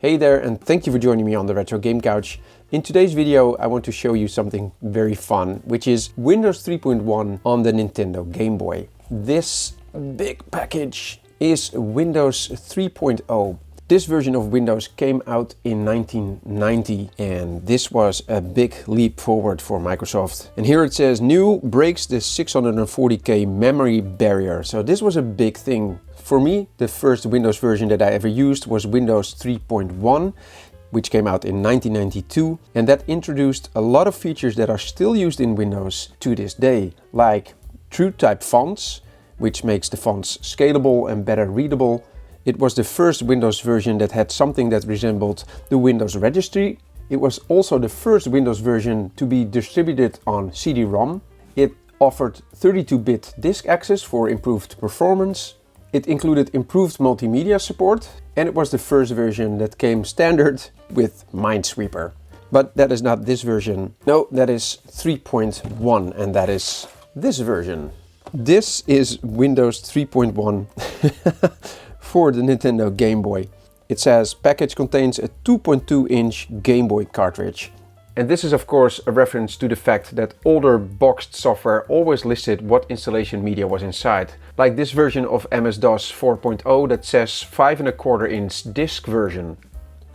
Hey there, and thank you for joining me on the Retro Game Couch. In today's video I want to show you something very fun, which is Windows 3.1 on the Nintendo Game Boy. This big package is Windows 3.0. This version of Windows came out in 1990 and this was a big leap forward for Microsoft. And here it says new, breaks the 640k memory barrier. So this was a big thing. For me, the first Windows version that I ever used was Windows 3.1, which came out in 1992, and that introduced a lot of features that are still used in Windows to this day, like TrueType fonts, which makes the fonts scalable and better readable. It was the first Windows version that had something that resembled the Windows registry. It was also the first Windows version to be distributed on CD-ROM. It offered 32-bit disk access for improved performance. It included improved multimedia support, and it was the first version that came standard with Minesweeper. But that is not this version. No, that is 3.1, and that is this version. This is Windows 3.1 for the Nintendo Game Boy. It says package contains a 2.2-inch Game Boy cartridge. And this is of course a reference to the fact that older boxed software always listed what installation media was inside. Like this version of MS-DOS 4.0 that says 5.25-inch disk version.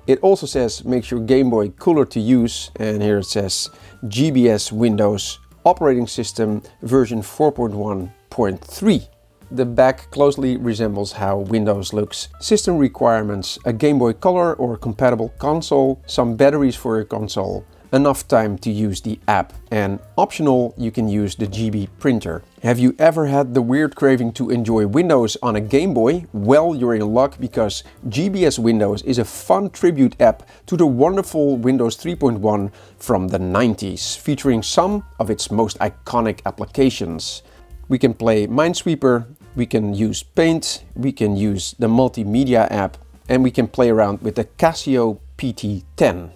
It also says makes your Game Boy cooler to use, and here it says GBS Windows operating system version 4.1.3. The back closely resembles how Windows looks. System requirements: a Game Boy Color or compatible console, some batteries for your console, enough time to use the app, and optional, you can use the GB printer. Have you ever had the weird craving to enjoy Windows on a Game Boy? Well, you're in luck, because GBS Windows is a fun tribute app to the wonderful Windows 3.1 from the 90s, featuring some of its most iconic applications. We can play Minesweeper, we can use Paint, we can use the multimedia app, and we can play around with the Casio PT10.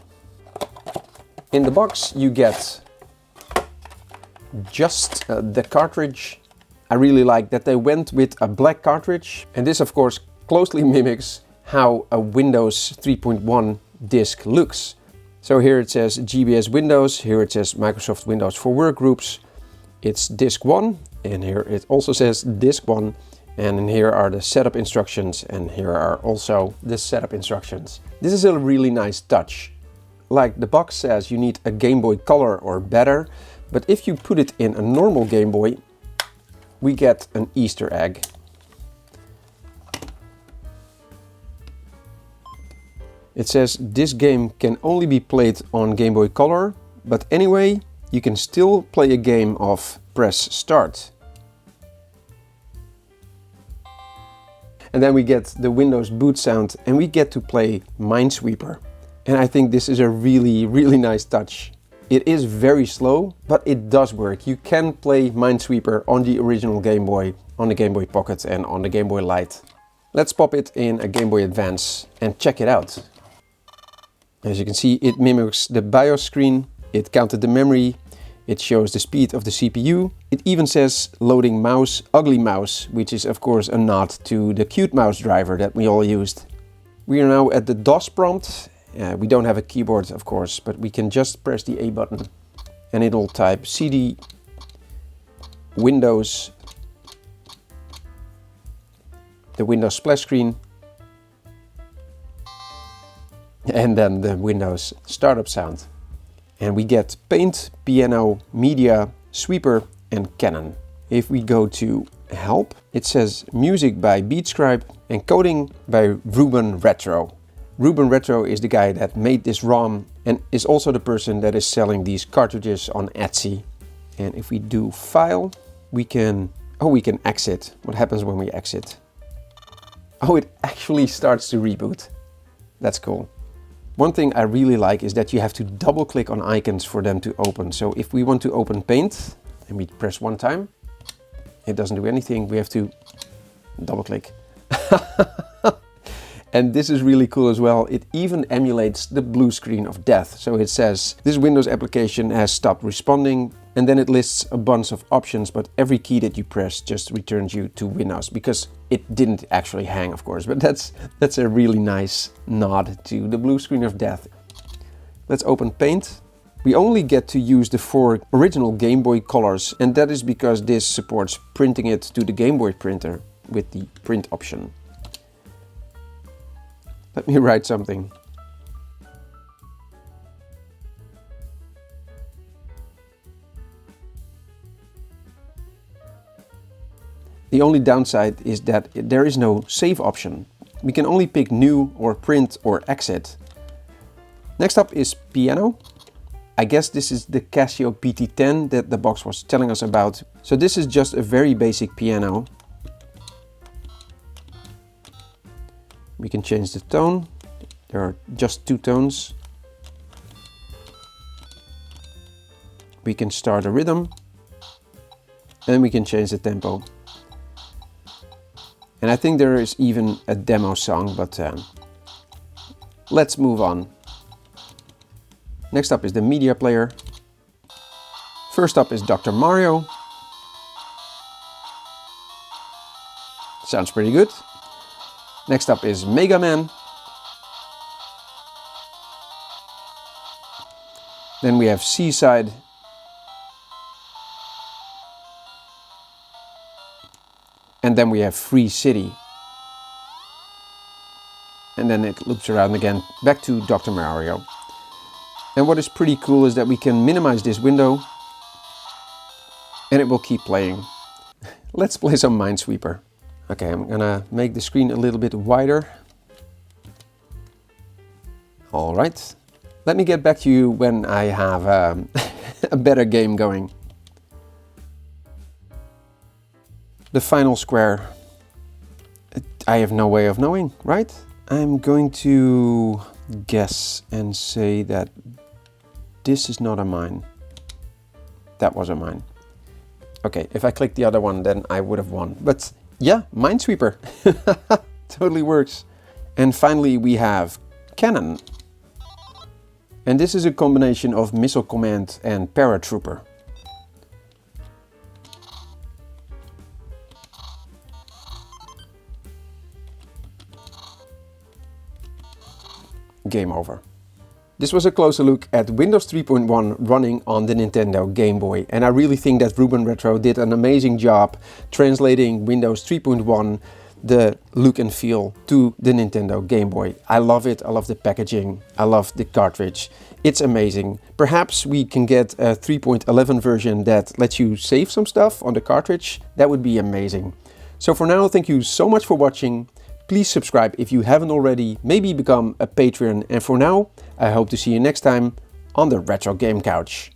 In the box you get just the cartridge. I really like that they went with a black cartridge, and this of course closely mimics how a Windows 3.1 disk looks. So here it says GBS Windows, here it says Microsoft Windows for Workgroups. It's disk 1, and here it also says disk 1, and here are the setup instructions, and here are also the setup instructions. This is a really nice touch. Like the box says, you need a Game Boy Color or better, but if you put it in a normal Game Boy, we get an Easter egg. It says this game can only be played on Game Boy Color, but anyway, you can still play a game of press start. And then we get the Windows boot sound, and we get to play Minesweeper. And I think this is a really nice touch. It is very slow, but it does work. You can play Minesweeper on the original Game Boy, on the Game Boy Pocket and on the Game Boy Light. Let's pop it in a Game Boy Advance and check it out. As you can see, it mimics the BIOS screen. It counted the memory. It shows the speed of the CPU. It even says loading mouse, ugly mouse, which is of course a nod to the cute mouse driver that we all used. We are now at the DOS prompt. We don't have a keyboard of course, but we can just press the A button and it'll type CD, Windows, the Windows splash screen, and then the Windows startup sound. And we get Paint, Piano, Media, Sweeper and Canon. If we go to Help, it says Music by BeatScribe and Coding by Ruben Retro. Ruben Retro is the guy that made this ROM and is also the person that is selling these cartridges on Etsy. And if we do File, we can exit. What happens when we exit? Oh, it actually starts to reboot. That's cool. One thing I really like is that you have to double click on icons for them to open. So if we want to open Paint and we press one time, it doesn't do anything. We have to double click. And this is really cool as well. It even emulates the blue screen of death. So it says this Windows application has stopped responding. and then it lists a bunch of options, but every key that you press just returns you to Windows, because it didn't actually hang, of course, but that's a really nice nod to the blue screen of death. Let's open Paint. We only get to use the 4 original Game Boy colors, and that is because this supports printing it to the Game Boy printer with the print option. Let me write something. The only downside is that there is no save option. We can only pick New or Print or Exit. Next up is Piano. I guess this is the Casio PT10 that the box was telling us about. So this is just a very basic piano. We can change the tone. There are just 2 tones. We can start a rhythm. And we can change the tempo. And I think there is even a demo song, but let's move on. Next up is the media player. First up is Dr. Mario. Sounds pretty good. Next up is Mega Man. Then we have Seaside. And then we have Free City. And then it loops around again, back to Dr. Mario. And what is pretty cool is that we can minimize this window and it will keep playing. Let's play some Minesweeper. Okay, I'm gonna make the screen a little bit wider. All right. Let me get back to you when I have a better game going. The final square. I have no way of knowing, right? I'm going to guess and say that this is not a mine. That was a mine. Okay, if I click the other one, then I would have won. But yeah, Minesweeper. Totally works. And finally we have Cannon. And this is a combination of Missile Command and Paratrooper. Game over. This was a closer look at Windows 3.1 running on the Nintendo Game Boy, and I really think that Ruben Retro did an amazing job translating Windows 3.1, the look and feel, to the Nintendo Game Boy. I love it, I love the packaging, I love the cartridge. It's amazing. Perhaps we can get a 3.11 version that lets you save some stuff on the cartridge. That would be amazing. So for now, thank you so much for watching. Please subscribe if you haven't already, maybe become a Patreon, and for now, I hope to see you next time on the Retro Game Couch.